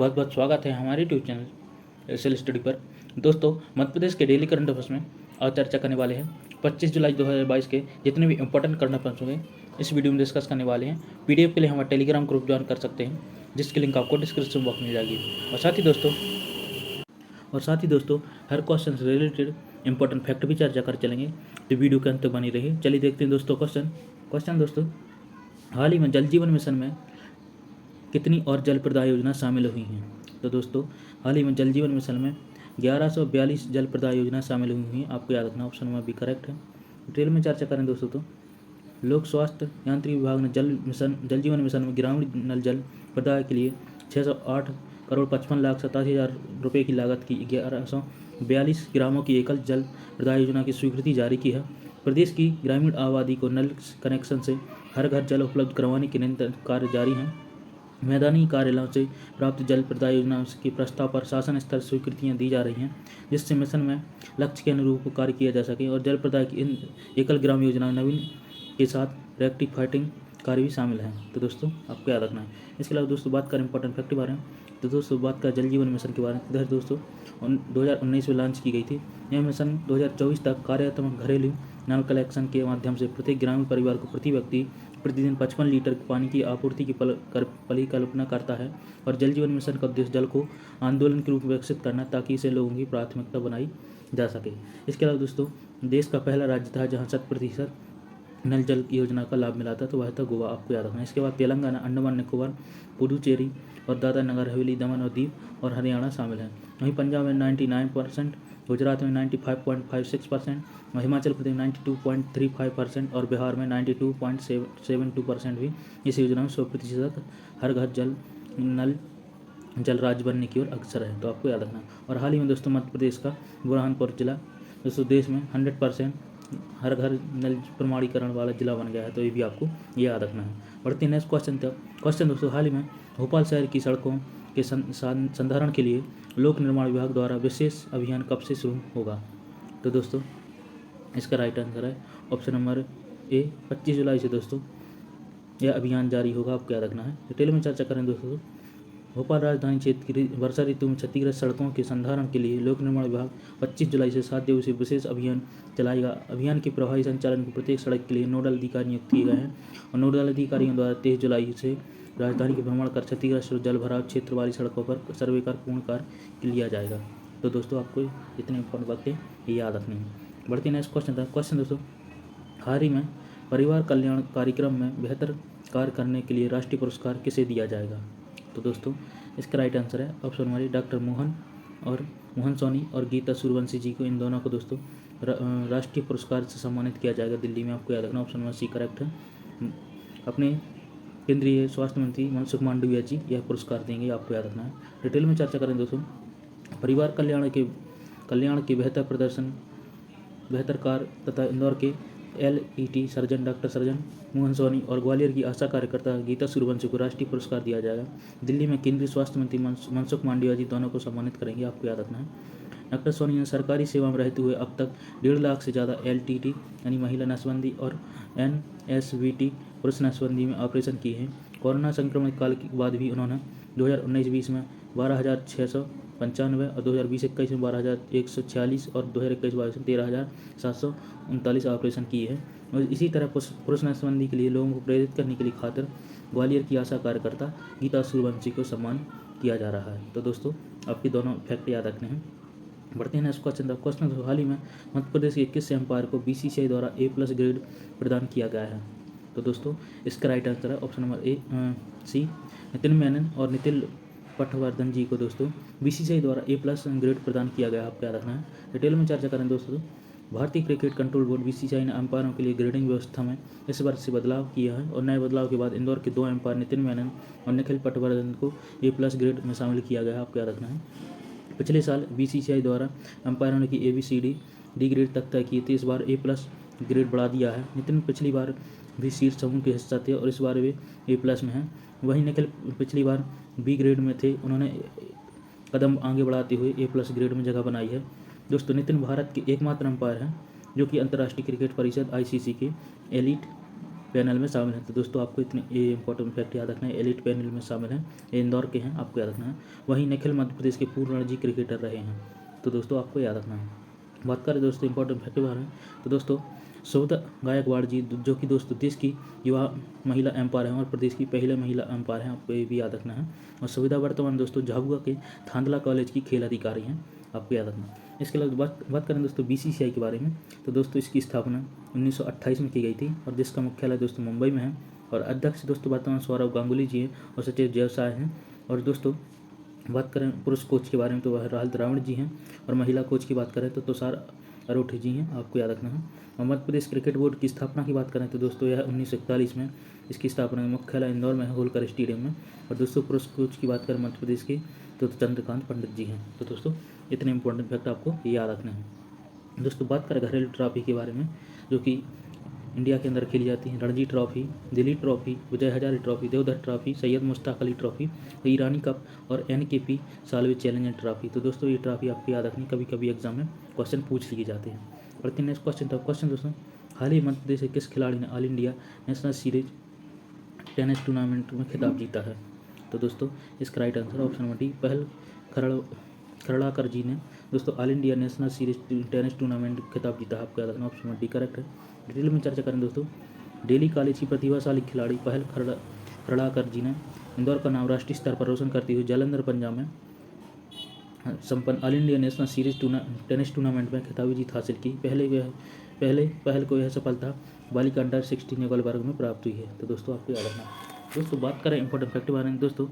बहुत बहुत स्वागत है हमारे यूट्यूब चैनल एसएल स्टडी पर। दोस्तों, मध्य प्रदेश के डेली करंट अफेयर्स में आज चर्चा करने वाले हैं 25 जुलाई 2022 के जितने भी इंपॉर्टेंट करंट अफेयर्स होंगे इस वीडियो में डिस्कस करने वाले हैं। पीडीएफ के लिए हमारा टेलीग्राम ग्रुप ज्वाइन कर सकते हैं, जिसकी लिंक आपको डिस्क्रिप्शन बॉक्स में मिल जाएगी। और साथ ही दोस्तों हर क्वेश्चन से रिलेटेड इंपॉर्टेंट फैक्ट भी चर्चा कर चलेंगे, तो वीडियो के अंत तक बनी रही। चलिए देखते हैं दोस्तों क्वेश्चन दोस्तों, हाल ही में जल जीवन मिशन में कितनी और जल प्रदाय योजना शामिल हुई हैं? तो दोस्तों, हाल ही में जल जीवन मिशन में 1142 जल प्रदाय योजना शामिल हुई हैं। आपको याद रखना, ऑप्शन में भी करेक्ट है। डिटेल में चर्चा करें दोस्तों तो लोक स्वास्थ्य यांत्रिक विभाग ने जल जीवन मिशन में ग्रामीण नल जल प्रदाय के लिए 608 करोड़ 55 लाख 87 हज़ार रुपये की लागत की 1142 ग्रामों की एकल जल प्रदाय योजना की स्वीकृति जारी की है। प्रदेश की ग्रामीण आबादी को नल कनेक्शन से हर घर जल उपलब्ध करवाने के निरंतर कार्य जारी हैं। मैदानी कार्यालयों से प्राप्त जल प्रदाय योजना के प्रस्ताव पर शासन स्तर स्वीकृतियां दी जा रही हैं, जिससे मिशन में लक्ष्य के अनुरूप कार्य किया जा सके। और जल प्रदाय की इन एकल ग्राम योजना नवीन के साथ रेक्टिफाइटिंग कार्य भी शामिल है। तो दोस्तों आपको याद रखना है। इसके अलावा दोस्तों बात करें इंपॉर्टेंट फैक्ट के बारे में, तो दोस्तों बात करें जल जीवन मिशन के बारे में। इधर दोस्तों 2019 में लॉन्च की गई थी। यह मिशन 2024 तक कार्यात्मक घरेलू नल कलेक्शन के माध्यम से प्रत्येक ग्रामीण परिवार को प्रति व्यक्ति प्रतिदिन 55 लीटर पानी की आपूर्ति की परिकल्पना करता है। और जल जीवन मिशन का उद्देश्य जल को आंदोलन के रूप में विकसित करना, ताकि इसे लोगों की प्राथमिकता बनाई जा सके। इसके अलावा दोस्तों देश का पहला राज्य था जहाँ 100% नल जल योजना का लाभ मिला था, तो वह था गोवा। आपको याद रखना है। इसके बाद तेलंगाना, अंडमान निकोबार, पुडुचेरी और दादरा नगर हवेली, दमन और दीव और हरियाणा शामिल हैं। वहीं पंजाब में 99%, गुजरात में 95.56%, हिमाचल प्रदेश 92.35% और बिहार में 92.72% भी इस योजना में 100% हर घर नल जल राज्य बनने की ओर अग्रसर है। तो आपको याद रखना। और हाल ही में दोस्तों मध्य प्रदेश का बुरहानपुर जिला दोस्तों देश में 100% हर घर नल प्रमाणीकरण वाला जिला बन गया है, तो ये भी आपको याद रखना है। बढ़ते हैं नेक्स्ट क्वेश्चन दोस्तों, हाल ही में भोपाल शहर की सड़कों के संधारण के लिए लोक निर्माण विभाग द्वारा विशेष अभियान कब से शुरू होगा? तो दोस्तों इसका राइट आंसर है ऑप्शन नंबर ए, 25 जुलाई से दोस्तों यह अभियान जारी होगा। आपको याद रखना है। डिटेल में चर्चा करें दोस्तों, भोपाल राजधानी क्षेत्र की वर्षा ऋतु में क्षतिग्रस्त सड़कों के संधारण के लिए लोक निर्माण विभाग 25 जुलाई से 7 दिवसीय विशेष अभियान चलाएगा। अभियान के प्रभावी संचालन को प्रत्येक सड़क के लिए नोडल अधिकारी नियुक्त किए गए हैं और नोडल अधिकारियों द्वारा 23 जुलाई से राजधानी के भ्रमण कर क्षतिग्रस्त जल भराव क्षेत्र वाली सड़कों पर सर्वे कर पूर्ण कार्य लिया जाएगा। तो दोस्तों आपको इतने इंपॉर्टेंट बातें याद रखनी है। बढ़ते नेक्स्ट क्वेश्चन दोस्तों, हाल ही में परिवार कल्याण कार्यक्रम में बेहतर कार्य करने के लिए राष्ट्रीय पुरस्कार किसे दिया जाएगा? तो दोस्तों इसका राइट आंसर है option number doctor Mohan Soni और गीता सूर्यवंशी जी को, इन दोनों को दोस्तों राष्ट्रीय पुरस्कार से सम्मानित किया जाएगा दिल्ली में। आपको याद रखना, ऑप्शन नंबर सी करेक्ट है। अपने केंद्रीय स्वास्थ्य मंत्री मनसुख मांडविया जी यह पुरस्कार देंगे, आपको याद रखना है। डिटेल में चर्चा करें दोस्तों, परिवार कल्याण के बेहतर प्रदर्शन बेहतर कार्य तथा इंदौर के LET surgeon doctor surgeon Mohan Soni और ग्वालियर की आशा कार्यकर्ता गीता सूर्यवंशी को राष्ट्रीय पुरस्कार दिया जाएगा। दिल्ली में केंद्रीय स्वास्थ्य मंत्री मनसुख मांडविया जी दोनों को सम्मानित करेंगे, आपको याद रखना है। डॉक्टर सोनी ने सरकारी सेवा में रहते हुए अब तक 1.5 लाख से ज़्यादा LTT यानी महिला नसबंदी और NSVT पुरुष नसबंदी में ऑपरेशन किए हैं। कोरोना संक्रमण काल के बाद भी उन्होंने 2019-20 में 12,695 और 2020-21 में 12,146 और 2021-22 में 13,739 ऑपरेशन किए हैं। और इसी तरह पुरुष नसबंदी के लिए लोगों को प्रेरित करने के लिए खातिर ग्वालियर की आशा कार्यकर्ता गीता सूर्यवंशी को सम्मान किया जा रहा है। तो दोस्तों आपके दोनों फैक्ट याद रखने हैं। बढ़ते हैं नेक्स्ट क्वेश्चन हाल ही में मध्य प्रदेश के 21 एम्पायर को BCCI द्वारा A+ ग्रेड प्रदान किया गया है। तो दोस्तों इसका राइट आंसर है option number C, Nitin Menon और नितिन पटवर्धन जी को दोस्तों BCCI द्वारा A+ ग्रेड प्रदान किया गया है, आपको याद रखना है। डिटेल में चर्चा करें दोस्तों, भारतीय क्रिकेट कंट्रोल बोर्ड BCCI ने अंपायरों के लिए ग्रेडिंग व्यवस्था में इस वर्ष से बदलाव किया है। और नए बदलाव के बाद इंदौर के 2 एम्पायर नितिन मेनन और निखिल पटवर्धन को A+ ग्रेड में शामिल किया गया है, आपको याद रखना है। पिछले साल BCCI द्वारा अंपायरों ने ABCD D ग्रेड तक तय किए थे, इस बार A+ ग्रेड बढ़ा दिया है। नितिन पिछली बार भी शीर्ष समूह के हिस्सा थे और इस बार वे A+ में हैं। वहीं निखिल पिछली बार B ग्रेड में थे, उन्होंने कदम आगे बढ़ाते हुए A+ ग्रेड में जगह बनाई है। दोस्तों नितिन भारत के एकमात्र अंपायर हैं जो कि अंतर्राष्ट्रीय क्रिकेट परिषद ICC के एलीट पैनल में शामिल हैं। तो दोस्तों आपको इतने ये इंपॉर्टेंट फैक्ट याद रखना है। एलिट पैनल में शामिल हैं, ये इंदौर के हैं, आपको याद रखना है। वहीं निखिल मध्य प्रदेश के पूर्व रणजी क्रिकेटर रहे हैं। तो दोस्तों आपको याद रखना है। बात करें दोस्तों इंपॉर्टेंट फैक्ट के बारे में, तो दोस्तों सविता गायकवाड़ जी जो कि दोस्तों देश की युवा महिला एम्पायर हैं और प्रदेश की पहले महिला एम्पायर हैं, आपको ये भी याद रखना है। और सविता वर्तमान दोस्तों झाबुआ के थांदला कॉलेज की खेल अधिकारी हैं, आपको याद रखना। इसके अलावा बात करें दोस्तों बीसीसीआई के बारे में, तो दोस्तों इसकी स्थापना 1928 में की गई थी और जिसका मुख्यालय दोस्तों मुंबई में है। और अध्यक्ष दोस्तों वर्तमान सौरव गांगुली जी हैं और सचिव जयसाय हैं। और दोस्तों बात करें पुरुष कोच के बारे में तो वह राहुल द्राविड़ जी हैं। और महिला कोच की बात करें तो तुषार अरोठे जी हैं, आपको याद रखना है। और मध्य प्रदेश क्रिकेट बोर्ड की स्थापना की बात करें तो दोस्तों यह 1941 में इसकी स्थापना मुख्यालय इंदौर में है, होलकर स्टेडियम में। और दोस्तों पुरुष कोच की बात करें मध्य प्रदेश की तो चंद्रकांत पंडित जी हैं। तो दोस्तों इतने इंपॉर्टेंट फैक्ट आपको ये याद रखने हैं। दोस्तों बात करें घरेलू ट्रॉफी के बारे में जो कि इंडिया के अंदर खेली जाती हैं, Ranji trophy, Delhi trophy, Vijay Hazare trophy, Deodhar trophy, Syed Mushtaq Ali trophy, Irani cup और एनकेपी सालवे चैलेंजर ट्रॉफी। तो दोस्तों ये ट्रॉफी आपको याद रखनी, कभी कभी एग्जाम में क्वेश्चन पूछ लिए जाते हैं। और नेक्स्ट क्वेश्चन दोस्तों, हाल ही मध्य प्रदेश से किस खिलाड़ी ने all India national series tennis tournament में खिताब जीता है? तो दोस्तों इसका राइट आंसर ऑप्शन डी पहल खरड़ाकर जी ने दोस्तों all India national series tennis tournament खिताब जीता है, आपको याद रखना, ऑप्शन डी करेक्ट है। डिटेल में चर्चा करें दोस्तों, दिल्ली कॉलेज की प्रतिभाशाली खिलाड़ी पहल खरड़ाकर जी ने इंदौर का नाम राष्ट्रीय स्तर पर रोशन करते हुए जालंधर पंजाब में संपन्न all India national series tennis tournament में खिताबी जीत हासिल की। पहल को यह सफलता बालिका अंडर 16 युगल वर्ग में प्राप्त हुई है। तो दोस्तों आपको याद रखना। दोस्तों बात करें इंपॉर्टेंट फैक्ट के बारे में, दोस्तों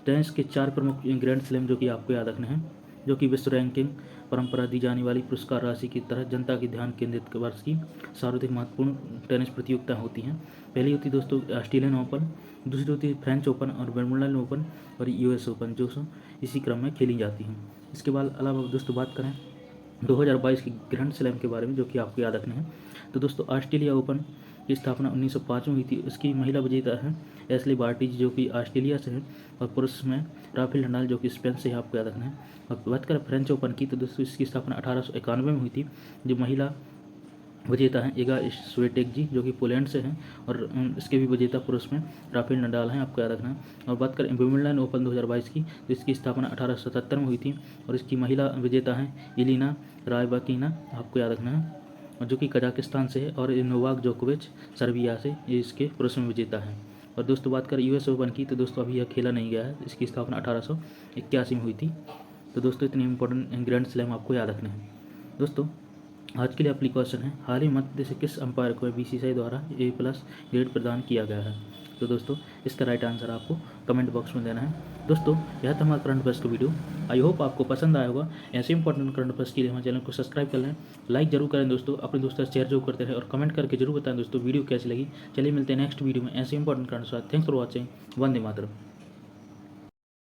टेनिस के 4 प्रमुख ग्रैंड स्लैम जो कि आपको याद रखने हैं, जो कि विश्व रैंकिंग परंपरा दी जाने वाली पुरस्कार राशि की तरह जनता की ध्यान केंद्रित वर्ष की सर्वाधिक महत्वपूर्ण टेनिस प्रतियोगिताएं होती हैं। पहली होती दोस्तों ऑस्ट्रेलियन ओपन, दूसरी होती है फ्रेंच ओपन और विंबलडन ओपन और यूएस ओपन, जो इसी क्रम में खेली जाती हैं। इसके बाद अलावा दोस्तों बात करें 2022 की ग्रैंड स्लैम के बारे में जो कि आपको याद रखने हैं, तो दोस्तों ऑस्ट्रेलिया ओपन की स्थापना 1905 में हुई थी। इसकी महिला विजेता है एशली बार्टीज जो कि ऑस्ट्रेलिया से है और पुरुष में राफेल नडाल जो कि स्पेन से है, आपको याद रखना है। और बात करें फ्रेंच ओपन की तो दोस्तों इसकी स्थापना 1891 में हुई थी। जो महिला विजेता हैं इगा स्विएटेक जी जो कि पोलैंड से हैं और इसके भी विजेता पुरुष में राफेल नडाल हैं, आपको याद रखना है। और बात करें विंबलडन ओपन 2022 की तो इसकी स्थापना 1877 में हुई थी और इसकी महिला विजेता हैं इलिना रायबाकिना, आपको याद रखना है, और जो कि कजाकिस्तान से है। और नोवाक जोकोविच सर्बिया से, ये इसके पुरुष में विजेता हैं। और दोस्तों बात करें यूएस ओपन की तो दोस्तों अभी यह खेला नहीं गया है, इसकी स्थापना 1881 में हुई थी। तो दोस्तों इतने इंपॉर्टेंट ग्रैंड स्लैम आपको याद रखने हैं। दोस्तों आज के लिए अपनी क्वेश्चन है, हाल ही मध्य प्रदेश से किस अंपायर को बीसीसीआई द्वारा A+ ग्रेड प्रदान किया गया है? तो दोस्तों इसका राइट आंसर आपको कमेंट बॉक्स में देना है। दोस्तों यह था हमारा करंट अफेयर्स का वीडियो, आई होप आपको पसंद आया होगा। ऐसे इंपॉर्टेंट करंट अफेयर्स के लिए हमारे चैनल को सब्सक्राइब कर लें, लाइक जरूर करें दोस्तों, अपने दोस्तों से शेयर जरूर करते रहें और कमेंट करके जरूर बताएं दोस्तों वीडियो कैसी लगी। चलिए मिलते हैं नेक्स्ट वीडियो में ऐसे important current affairs. Thanks for watching. Vande Mataram.